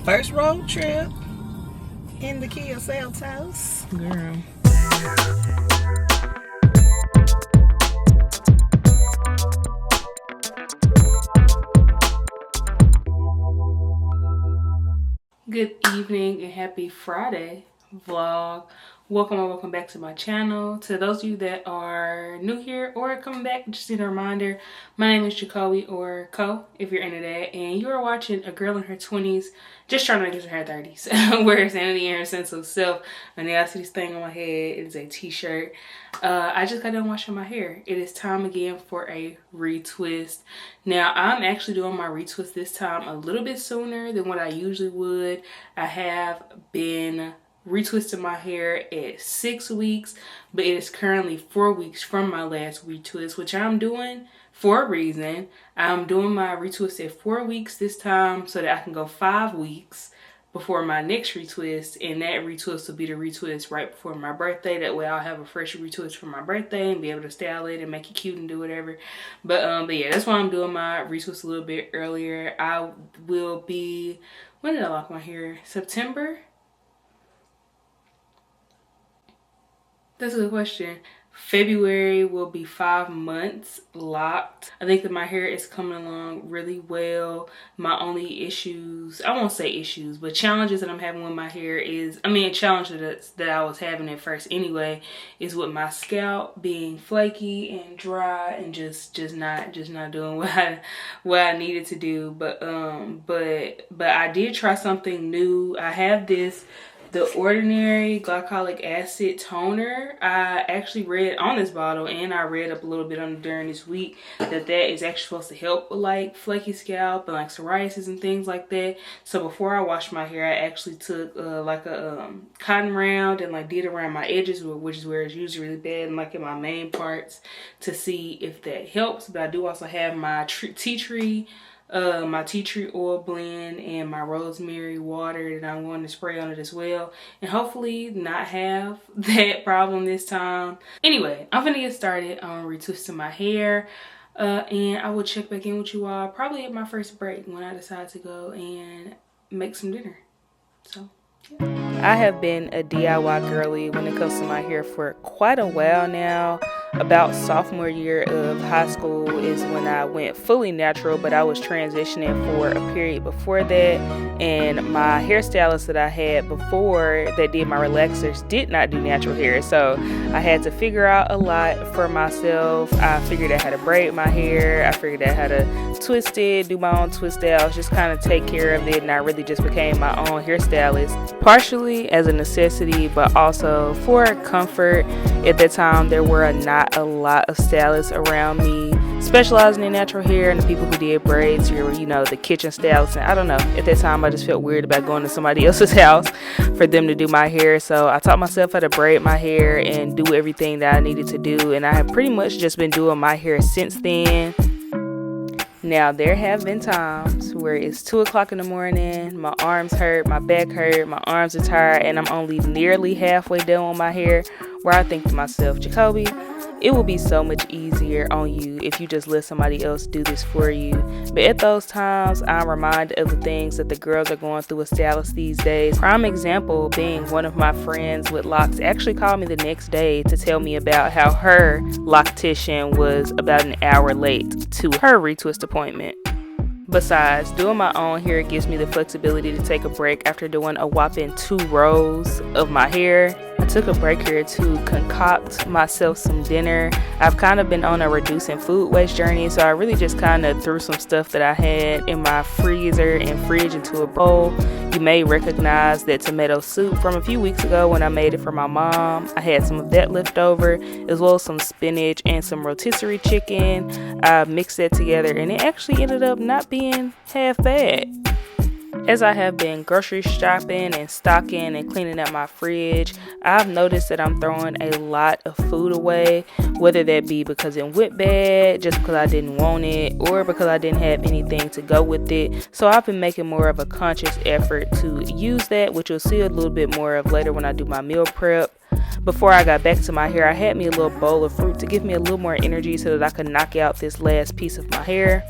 First road trip in the Kia Seltos. Girl. Good evening and happy Friday vlog. Welcome back to my channel. To those of you that are new here or coming back, just need a reminder, my name is Jacoby, or Co if you're into that, and you are watching a girl in her 20s just trying to make it to her 30s. Where sanity and her sense of self. And now I see this thing on my head. It is a t-shirt. I just got done washing my hair. It is time again for a retwist. Now I'm actually doing my retwist this time a little bit sooner than what I usually would. I have been retwisted my hair at 6 weeks, but it is currently 4 weeks from my last retwist, which I'm doing for a reason. I'm doing my retwist at 4 weeks this time so that I can go 5 weeks before my next retwist, and that retwist will be the retwist right before my birthday. That way I'll have a fresh retwist for my birthday and be able to style it and make it cute and do whatever. But yeah, that's why I'm doing my retwist a little bit earlier. I will be, when did I lock my hair? September? That's a good question. February will be 5 months locked. I think that my hair is coming along really well. My only issues, I won't say issues, but challenges that I'm having with my hair is, a challenge that I was having at first anyway, is with my scalp being flaky and dry and just not doing what I needed to do. But I did try something new. I have the Ordinary Glycolic Acid Toner. I actually read on this bottle, and I read up a little bit on it during this week, that is actually supposed to help with like flaky scalp and like psoriasis and things like that. So before I washed my hair, I actually took like a cotton round and like did around my edges, which is where it's usually really bad, and like in my main parts, to see if that helps. But I do also have my tea tree oil blend and my rosemary water that I'm going to spray on it as well, and hopefully not have that problem this time. Anyway, I'm gonna get started on retwisting my hair, and I will check back in with you all probably at my first break when I decide to go and make some dinner. So I have been a DIY girly when it comes to my hair for quite a while now. About sophomore year of high school is when I went fully natural, but I was transitioning for a period before that, and my hairstylist that I had before that did my relaxers did not do natural hair, so I had to figure out a lot for myself. I figured out how to braid my hair, I figured out how to twist it, do my own twist outs, just kind of take care of it, and I really just became my own hairstylist, partially as a necessity, but also for comfort. At that time, there were not a lot of stylists around me specializing in natural hair, and the people who did braids were, the kitchen stylists. And I don't know, at that time I just felt weird about going to somebody else's house for them to do my hair. So I taught myself how to braid my hair and do everything that I needed to do, and I have pretty much just been doing my hair since then. Now, there have been times where it's 2 o'clock in the morning, my arms hurt, my back hurt, my arms are tired, and I'm only nearly halfway done with my hair, where I think to myself, Jacoby, it will be so much easier on you if you just let somebody else do this for you. But at those times, I'm reminded of the things that the girls are going through with stylists these days. Prime example being one of my friends with locks actually called me the next day to tell me about how her loctician was about an hour late to her retwist appointment. Besides, doing my own hair gives me the flexibility to take a break after doing a whopping 2 rows of my hair. I took a break here to concoct myself some dinner. I've kind of been on a reducing food waste journey, so I really just kind of threw some stuff that I had in my freezer and fridge into a bowl. You may recognize that tomato soup from a few weeks ago when I made it for my mom. I had some of that left over, as well as some spinach and some rotisserie chicken. I mixed that together, and it actually ended up not being half bad. As I have been grocery shopping and stocking and cleaning up my fridge, I've noticed that I'm throwing a lot of food away, whether that be because it went bad, just because I didn't want it, or because I didn't have anything to go with it. So I've been making more of a conscious effort to use that, which you'll see a little bit more of later when I do my meal prep. Before I got back to my hair, I had me a little bowl of fruit to give me a little more energy so that I could knock out this last piece of my hair.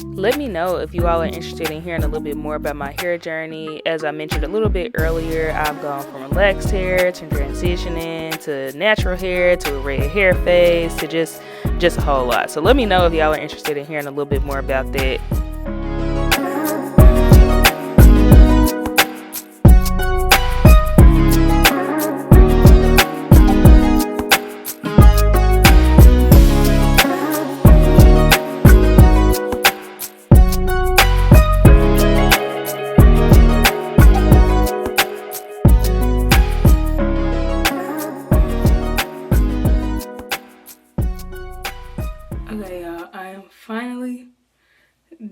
Let me know if you all are interested in hearing a little bit more about my hair journey. As I mentioned a little bit earlier, I've gone from relaxed hair to transitioning to natural hair to a red hair phase to just a whole lot. So let me know if y'all are interested in hearing a little bit more about that. Okay, y'all, I am finally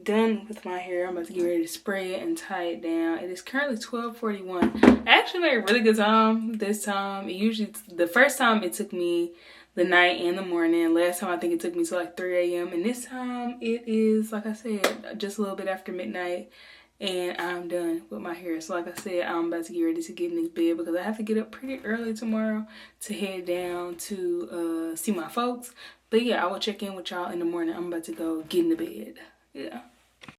done with my hair. I'm about to get ready to spray it and tie it down. It is currently 12:41. I actually made a really good time this time. The first time it took me the night and the morning. Last time I think it took me to like 3 a.m. And this time it is, like I said, just a little bit after midnight. And I'm done with my hair. So like I said, I'm about to get ready to get in this bed because I have to get up pretty early tomorrow to head down to see my folks. But yeah, I will check in with y'all in the morning. I'm about to go get in the bed. Yeah.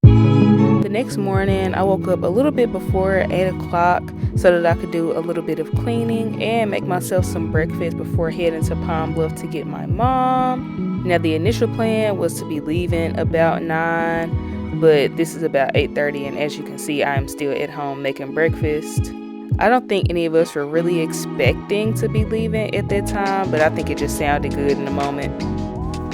The next morning, I woke up a little bit before 8 o'clock so that I could do a little bit of cleaning and make myself some breakfast before heading to Palm Bluff to get my mom. Now, the initial plan was to be leaving about 9, but this is about 8:30, and as you can see, I am still at home making breakfast. I don't think any of us were really expecting to be leaving at that time, but I think it just sounded good in the moment.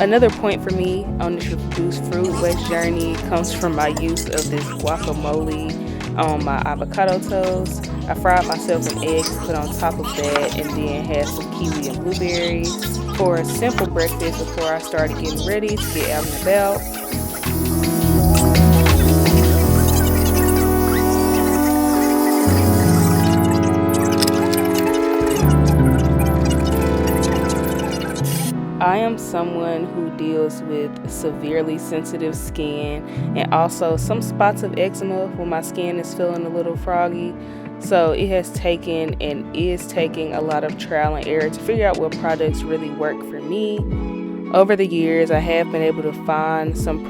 Another point for me on this reduced fruit waste journey comes from my use of this guacamole on my avocado toast. I fried myself some eggs, put on top of that, and then had some kiwi and blueberries for a simple breakfast before I started getting ready to get out and about. I am someone who deals with severely sensitive skin and also some spots of eczema when my skin is feeling a little froggy. So it has taken and is taking a lot of trial and error to figure out what products really work for me. Over the years, I have been able to find some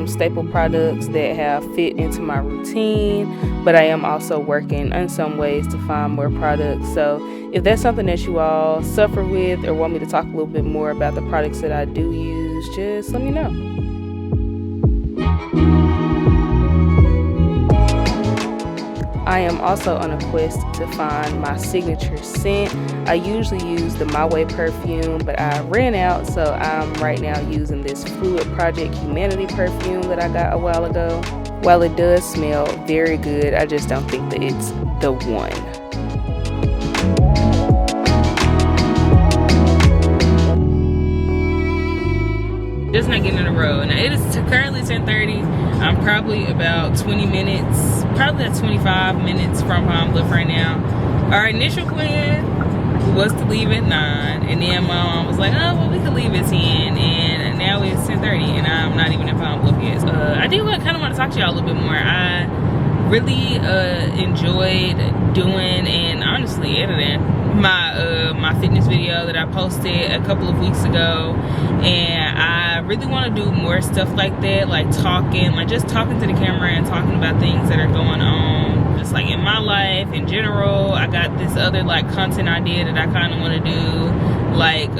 staple products that have fit into my routine, but I am also working on some ways to find more products. So if that's something that you all suffer with or want me to talk a little bit more about the products that I do use, just let me know. I am also on a quest to find my signature scent. I usually use the My Way perfume, but I ran out, so I'm right now using this Fluid Project Humanity perfume that I got a while ago. While it does smell very good, I just don't think that it's the one. Just not getting in a row. Now it is currently 10:30. I'm probably about 20 minutes, probably about 25 minutes from Palm Bluff right now. Our initial plan was to leave at 9, and then my mom was like, oh, well, we could leave at 10, and now it's 10:30, and I'm not even in Palm Bluff yet. I do kind of want to talk to y'all a little bit more. I really enjoyed doing and honestly editing my fitness video that I posted a couple of weeks ago, and I really want to do more stuff like that, like just talking to the camera and talking about things that are going on just like in my life in general. I got this other like content idea that I kind of want to do like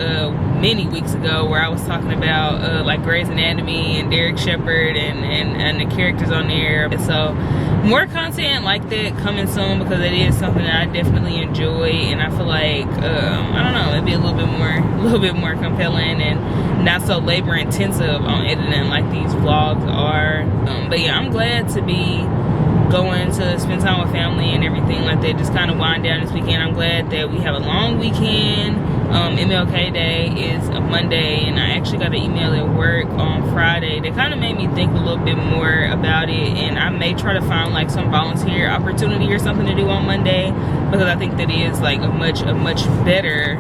many weeks ago, where I was talking about like Grey's Anatomy and Derek Shepherd and the characters on there. So more content like that coming soon, because it is something that I definitely enjoy, and I feel like I don't know, it'd be a little bit more compelling and not so labor intensive on editing like these vlogs are. But yeah, I'm glad to be going to spend time with family and everything like that, just kind of wind down this weekend. I'm glad that we have a long weekend. MLK Day is a Monday, and I actually got an email at work on Friday that kind of made me think a little bit more about it, and I may try to find like some volunteer opportunity or something to do on Monday, because I think that is like a much better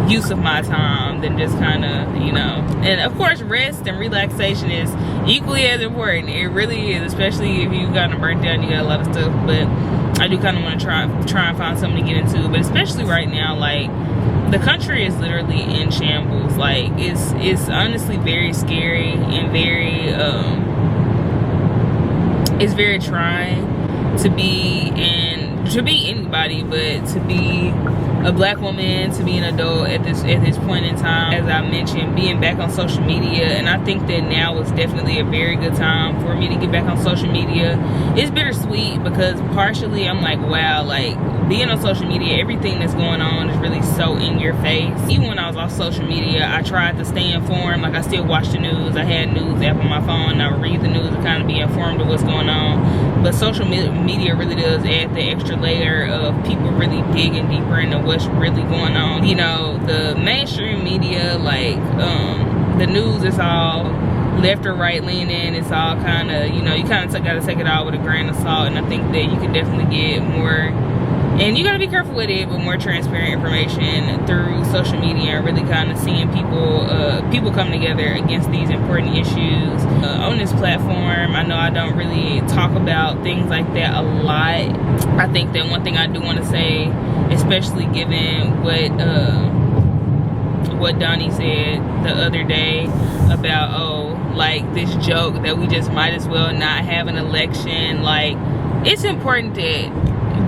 use of my time than just kind of, you know. And of course, rest and relaxation is equally as important. It really is, especially if you've gotten burnt down, you got a lot of stuff. But I do kind of want to try and find something to get into. But especially right now, like, the country is literally in shambles. Like, it's honestly very scary and very it's very trying to be anybody, but to be a black woman, to be an adult at this point in time. As I mentioned, being back on social media, and I think that now is definitely a very good time for me to get back on social media. It's bittersweet because partially I'm like, wow, like, being on social media, everything that's going on is really so in your face. Even when I was off social media, I tried to stay informed. Like, I still watch the news. I had news app on my phone. I would read the news to kind of be informed of what's going on. But social media really does add the extra layer of people really digging deeper into what's really going on. You know, the mainstream media, like, the news is all left or right leaning. It's all kind of, you know, you kind of got to take it all with a grain of salt. And I think that you can definitely get more, and you gotta be careful with it, but more transparent information through social media and really kind of seeing people come together against these important issues. On this platform, I know I don't really talk about things like that a lot. I think that one thing I do want to say, especially given what Donnie said the other day about, oh, like, this joke that we just might as well not have an election. Like, it's important that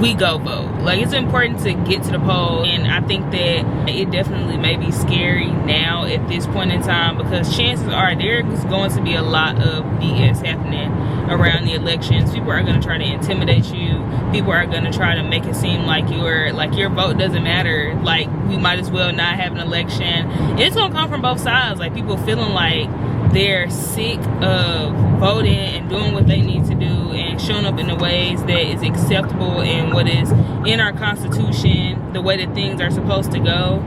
we go vote. Like, it's important to get to the polls, and I think that it definitely may be scary now at this point in time, because chances are there's going to be a lot of BS happening around the elections. People are going to try to intimidate you. People are going to try to make it seem like your vote doesn't matter. Like, we might as well not have an election. It's going to come from both sides. Like, people feeling like they're sick of voting and doing what they need to do and showing up in the ways that is acceptable and what is in our Constitution, the way that things are supposed to go.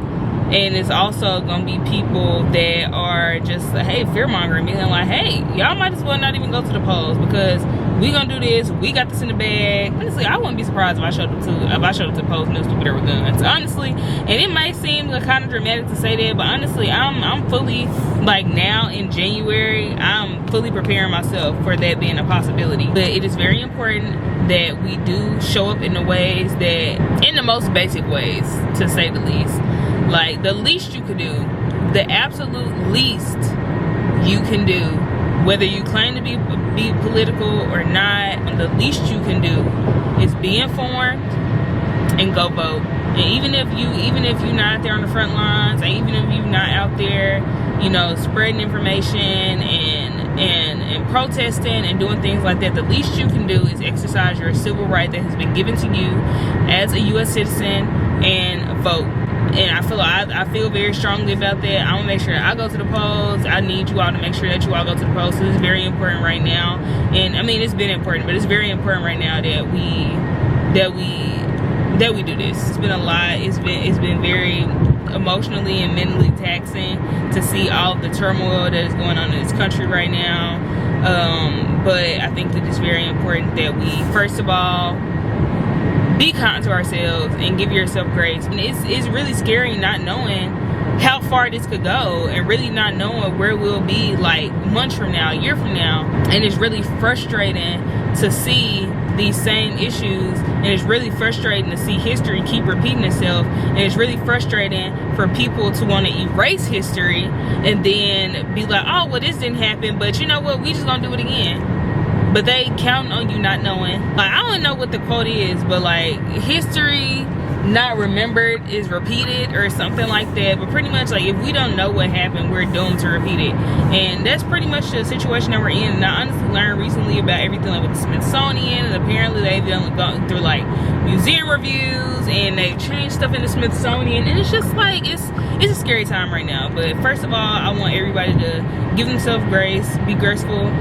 And it's also gonna be people that are just, hey, fear-mongering, being like, hey, y'all might as well not even go to the polls because we gonna do this, we got this in the bag. Honestly, I wouldn't be surprised if I showed up to the polls and there was people that were guns. Honestly, and it might seem kind of dramatic to say that, but honestly, I'm fully, like, now in January, I'm fully preparing myself for that being a possibility. But it is very important that we do show up in the ways that, in the most basic ways, to say the least. Like, the least you could do, the absolute least you can do, whether you claim to be political or not, the least you can do is be informed and go vote. And even if you're not out there on the front lines, and even if you're not out there, you know, spreading information and protesting and doing things like that, the least you can do is exercise your civil right that has been given to you as a U.S. citizen and vote. And I feel very strongly about that. I want to make sure I go to the polls. I need you all to make sure that you all go to the polls. So it's very important right now. And I mean, it's been important, but it's very important right now that we do this. It's been a lot. It's been very emotionally and mentally taxing to see all of the turmoil that is going on in this country right now. But I think that it's very important that we, first of all, be kind to ourselves and give yourself grace. And it's really scary not knowing how far this could go and really not knowing where we'll be like months from now, a year from now. And it's really frustrating to see these same issues, and it's really frustrating to see history keep repeating itself, and it's really frustrating for people to want to erase history and then be like, oh, well, this didn't happen, but you know what, we just gonna do it again. But they count on you not knowing. Like, I don't know what the quote is, but like, history not remembered is repeated or something like that. But pretty much, like, if we don't know what happened, we're doomed to repeat it. And that's pretty much the situation that we're in. And I honestly learned recently about everything like with the Smithsonian, and apparently they've gone through like museum reviews and they've changed stuff in the Smithsonian, and it's just like, it's a scary time right now. But first of all, I want everybody to give themselves grace, be graceful,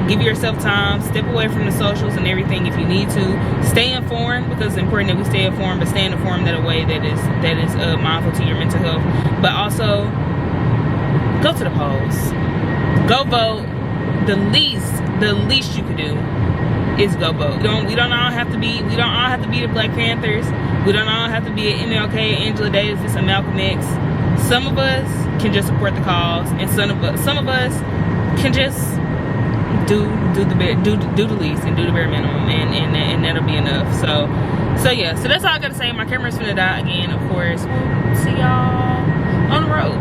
give yourself time, step away from the socials and everything if you need to. Stay informed, because it's important that we stay informed, but stay informed in a way that is mindful to your mental health. But also, go to the polls, go vote. The least you could do is go vote. We don't all have to be the Black Panthers. We don't all have to be an MLK, Angela Davis, and Malcolm X. Some of us can just support the cause, and some of us can just do the least and do the bare minimum, and that'll be enough. So yeah, so that's all I gotta say. My camera's finna die again, of course. We'll see y'all on the road.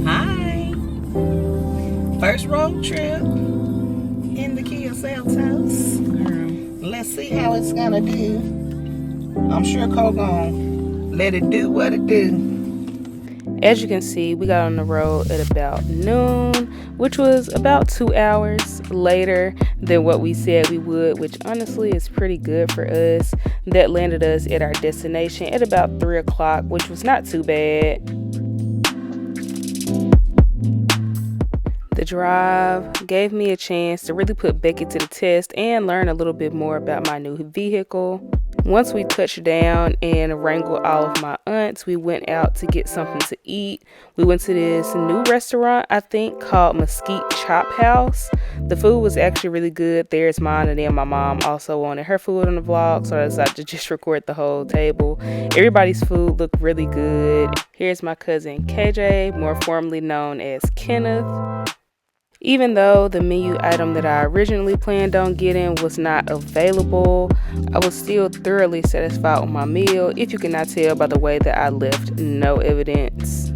Hi. First road trip in the Kia Seltos. Let's see how it's gonna do. I'm sure Cole gonna let it do what it do. As you can see, we got on the road at about noon, which was about 2 hours later than what we said we would, which honestly is pretty good for us. That landed us at our destination at about 3 o'clock, which was not too bad. The drive gave me a chance to really put Becky to the test and learn a little bit more about my new vehicle. Once we touched down and wrangled all of my aunts, we went out to get something to eat. We went to this new restaurant, I think, called Mesquite Chop House. The food was actually really good. There's mine, and then my mom also wanted her food on the vlog, so I decided to just record the whole table. Everybody's food looked really good. Here's my cousin KJ, more formally known as Kenneth. Even though the menu item that I originally planned on getting was not available, I was still thoroughly satisfied with my meal, if you cannot tell by the way that I left no evidence.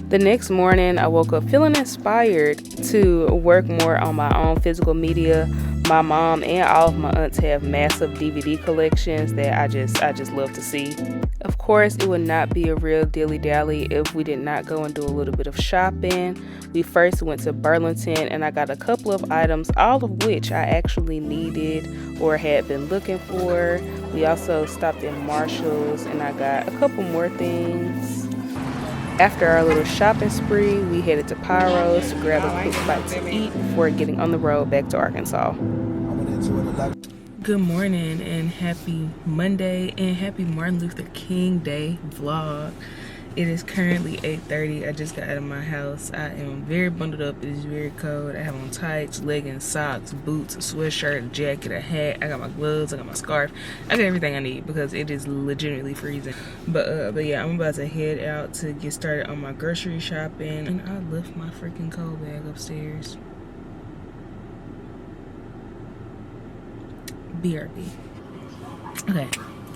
The next morning, I woke up feeling inspired to work more on my own physical media. My mom and all of my aunts have massive DVD collections that I just love to see. Of course, it would not be a real dilly-dally if we did not go and do a little bit of shopping. We first went to Burlington and I got a couple of items, all of which I actually needed or had been looking for. We also stopped in Marshall's and I got a couple more things. After our little shopping spree, we headed to Pyro's to grab a quick bite to eat before getting on the road back to Arkansas. Good morning and happy Monday and happy Martin Luther King Day vlog. It is currently 8:30. I just got out of my house. I am very bundled up. It is very cold. I have on tights, leggings, socks, boots, a sweatshirt, a jacket, a hat. I got my gloves, I got my scarf. I got everything I need because it is legitimately freezing. But yeah, I'm about to head out to get started on my grocery shopping. And I left my freaking coat bag upstairs. BRB. Okay,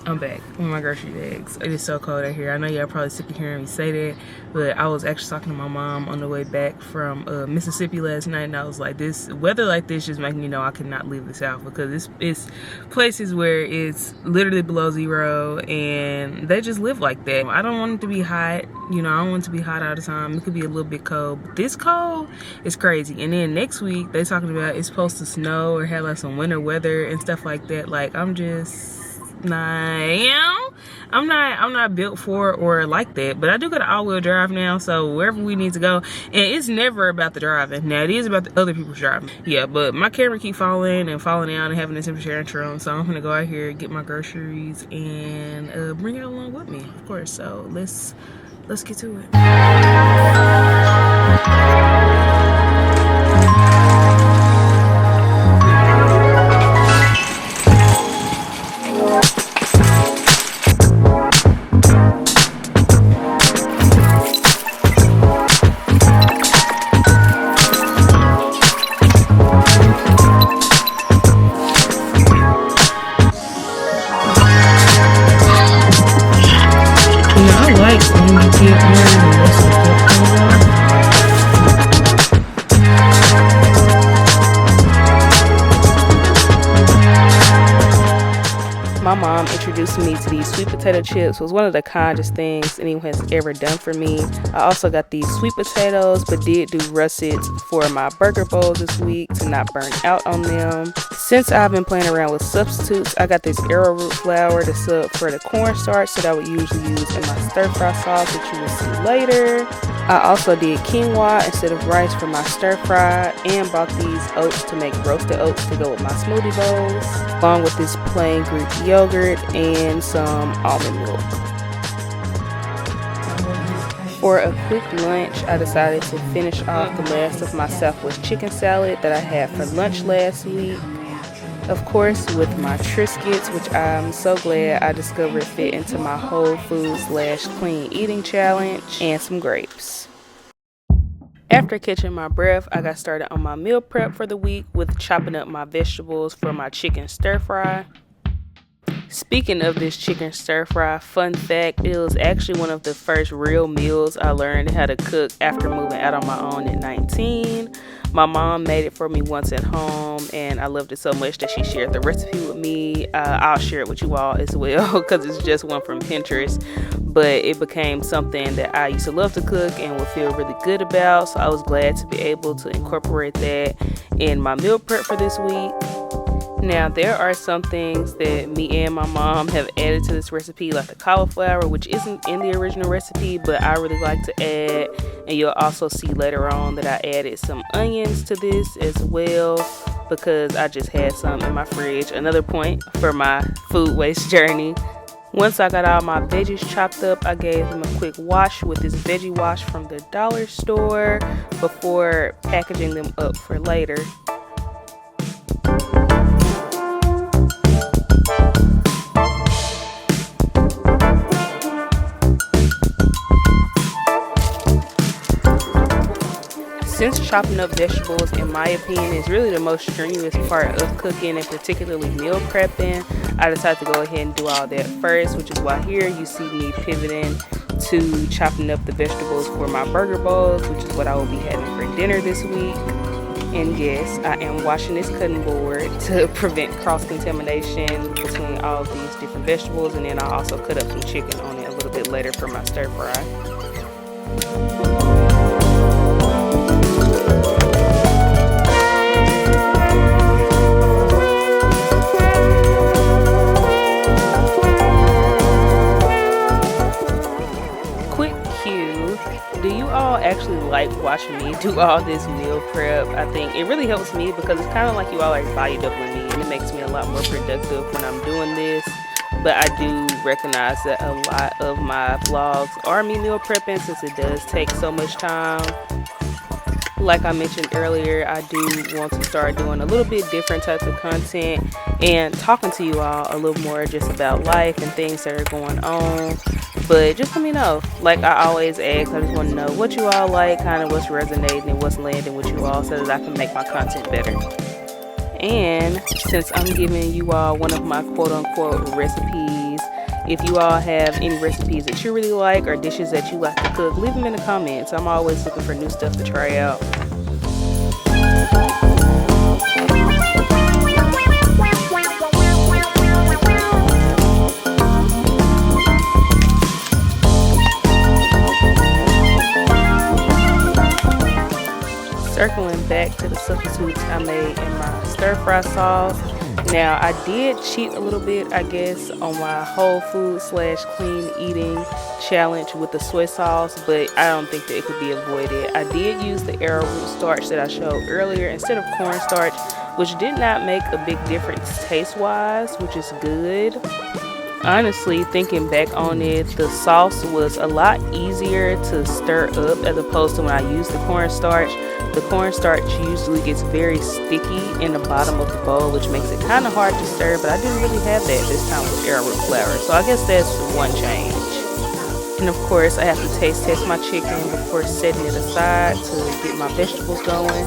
I'm back with my grocery bags. It is so cold out here. I know y'all probably sick of hearing me say that, but I was actually talking to my mom on the way back from Mississippi last night, and I was like, this weather like this just making me know I cannot leave the South because it's places where it's literally below zero and they just live like that. I don't want it to be hot, you know, I don't want it to be hot all the time. It could be a little bit cold, but this cold is crazy. And then next week they talking about it's supposed to snow or have like some winter weather and stuff like that. Like I'm just I'm not built for or like that, but I do got an all-wheel drive now, so wherever we need to go, and it's never about the driving. Now it is about the other people's driving, yeah, but my camera keep falling out and having a temperature tantrum, so I'm gonna go out here, get my groceries, and bring it along with me, of course. So let's get to it. My mom introduced me to these sweet potato chips. It was one of the kindest things anyone has ever done for me. I also got these sweet potatoes, but did do russets for my burger bowls this week to not burn out on them. Since I've been playing around with substitutes, I got this arrowroot flour to sub for the cornstarch that I would usually use in my stir-fry sauce that you will see later. I also did quinoa instead of rice for my stir-fry and bought these oats to make roasted oats to go with my smoothie bowls, along with this plain Greek yogurt and some almond milk. For a quick lunch, I decided to finish off the last of my Southwest chicken salad that I had for lunch last week. Of course, with my Triscuits, which I'm so glad I discovered fit into my whole food / clean eating challenge, and some grapes. After catching my breath, I got started on my meal prep for the week with chopping up my vegetables for my chicken stir fry. Speaking of this chicken stir fry, fun fact, it was actually one of the first real meals I learned how to cook after moving out on my own at 19. My mom made it for me once at home, and I loved it so much that she shared the recipe with me. I'll share it with you all as well because it's just one from Pinterest, but it became something that I used to love to cook and would feel really good about, so I was glad to be able to incorporate that in my meal prep for this week. Now, there are some things that me and my mom have added to this recipe, like the cauliflower, which isn't in the original recipe, but I really like to add. And you'll also see later on that I added some onions to this as well, because I just had some in my fridge. Another point for my food waste journey. Once I got all my veggies chopped up, I gave them a quick wash with this veggie wash from the dollar store before packaging them up for later. Since chopping up vegetables, in my opinion, is really the most strenuous part of cooking and particularly meal prepping, I decided to go ahead and do all that first, which is why here you see me pivoting to chopping up the vegetables for my burger bowls, which is what I will be having for dinner this week. And yes, I am washing this cutting board to prevent cross-contamination between all of these different vegetables, and then I also cut up some chicken on it a little bit later for my stir fry. Do you all actually like watching me do all this meal prep? I think it really helps me because it's kind of like you all are body doubling me, and it makes me a lot more productive when I'm doing this. But I do recognize that a lot of my vlogs are me meal prepping, since it does take so much time. Like I mentioned earlier, I do want to start doing a little bit different types of content and talking to you all a little more just about life and things that are going on. But just let me know. Like I always ask, I just want to know what you all like, kind of what's resonating and what's landing with you all, so that I can make my content better. And since I'm giving you all one of my quote-unquote recipes, if you all have any recipes that you really like or dishes that you like to cook, leave them in the comments. I'm always looking for new stuff to try out. Circling back to the substitutes I made in my stir fry sauce. Now, I did cheat a little bit, I guess, on my whole food / clean eating challenge with the soy sauce, but I don't think that it could be avoided. I did use the arrowroot starch that I showed earlier instead of cornstarch, which did not make a big difference taste-wise, which is good. Honestly, thinking back on it, the sauce was a lot easier to stir up as opposed to when I used the cornstarch. The cornstarch usually gets very sticky in the bottom of the bowl, which makes it kind of hard to stir, but I didn't really have that this time with arrowroot flour, so I guess that's one change. And of course, I have to taste test my chicken before setting it aside to get my vegetables going.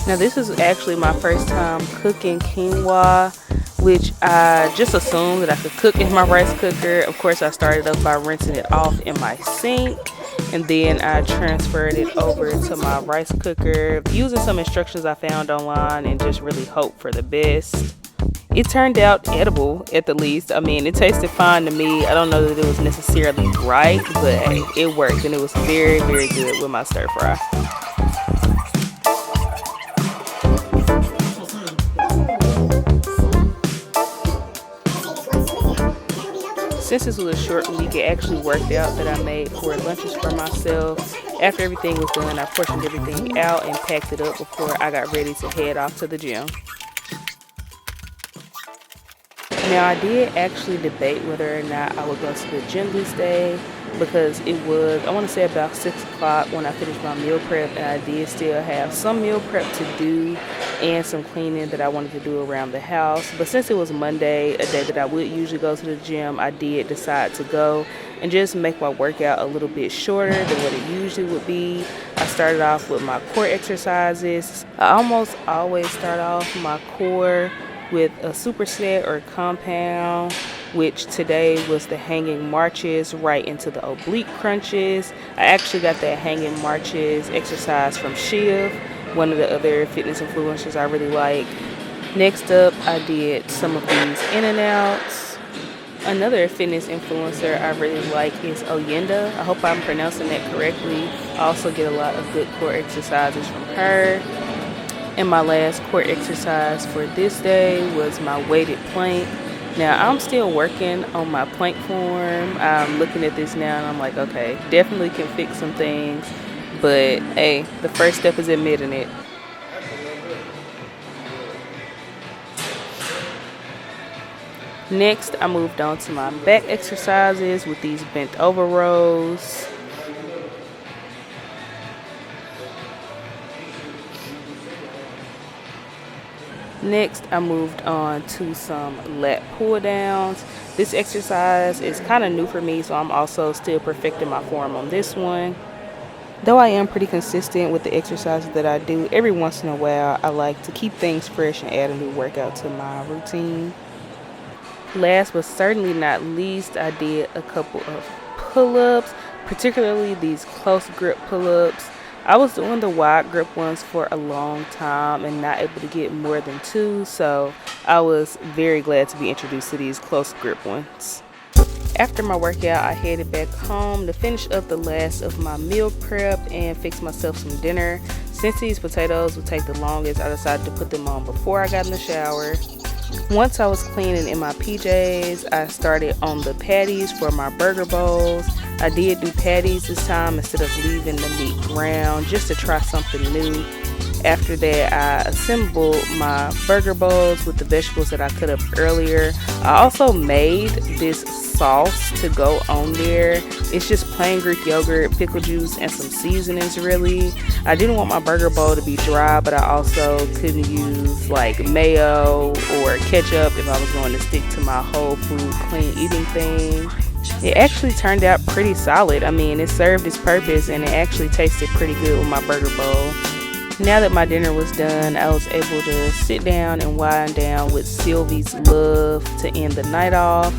Now this is actually my first time cooking quinoa, which I just assumed that I could cook in my rice cooker. Of course, I started up by rinsing it off in my sink, and then I transferred it over to my rice cooker using some instructions I found online and just really hope for the best. It turned out edible at the least. I mean, it tasted fine to me. I don't know that it was necessarily right, but hey, it worked and it was very, very good with my stir fry. Since this was a short week, it actually worked out that I made 4 lunches for myself. After everything was done, I portioned everything out and packed it up before I got ready to head off to the gym. Now, I did actually debate whether or not I would go to the gym this day because it was, I want to say about 6 o'clock when I finished my meal prep, and I did still have some meal prep to do and some cleaning that I wanted to do around the house. But since it was Monday, a day that I would usually go to the gym, I did decide to go and just make my workout a little bit shorter than what it usually would be. I started off with my core exercises. I almost always start off my core with a superset or compound, which today was the hanging marches right into the oblique crunches. I actually got that hanging marches exercise from Shiv, one of the other fitness influencers I really like. Next up, I did some of these in and outs. Another fitness influencer I really like is Oyenda. I hope I'm pronouncing that correctly. I also get a lot of good core exercises from her. And my last core exercise for this day was my weighted plank. Now, I'm still working on my plank form. I'm looking at this now and I'm like, okay, definitely can fix some things. But hey, the first step is admitting it. Next, I moved on to my back exercises with these bent over rows. Next, I moved on to some lat pull downs. This exercise is kind of new for me, so I'm also still perfecting my form on this one. Though I am pretty consistent with the exercises that I do, every once in a while I like to keep things fresh and add a new workout to my routine. Last but certainly not least, I did a couple of pull-ups, particularly these close grip pull-ups. I was doing the wide grip ones for a long time and not able to get more than 2, so I was very glad to be introduced to these close grip ones. After my workout, I headed back home to finish up the last of my meal prep and fix myself some dinner. Since these potatoes would take the longest, I decided to put them on before I got in the shower. Once I was cleaning in my PJs, I started on the patties for my burger bowls. I did do patties this time instead of leaving the meat ground just to try something new. After that, I assembled my burger bowls with the vegetables that I cut up earlier. I also made this sauce to go on there. It's just plain Greek yogurt, pickle juice, and some seasonings really. I didn't want my burger bowl to be dry, but I also couldn't use like mayo or ketchup if I was going to stick to my whole food clean eating thing. It actually turned out pretty solid. I mean, it served its purpose and it actually tasted pretty good with my burger bowl. Now that my dinner was done, I was able to sit down and wind down with Sylvie's Love to end the night off.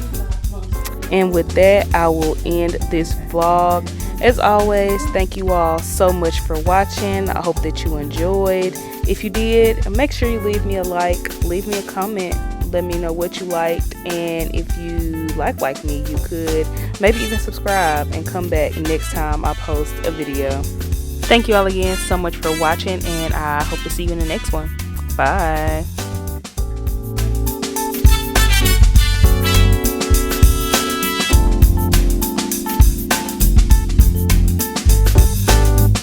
And with that, I will end this vlog. As always, thank you all so much for watching. I hope that you enjoyed. If you did, make sure you leave me a like, leave me a comment, let me know what you liked, and if you like me, you could maybe even subscribe and come back next time I post a video. Thank you all again so much for watching, and I hope to see you in the next one. Bye.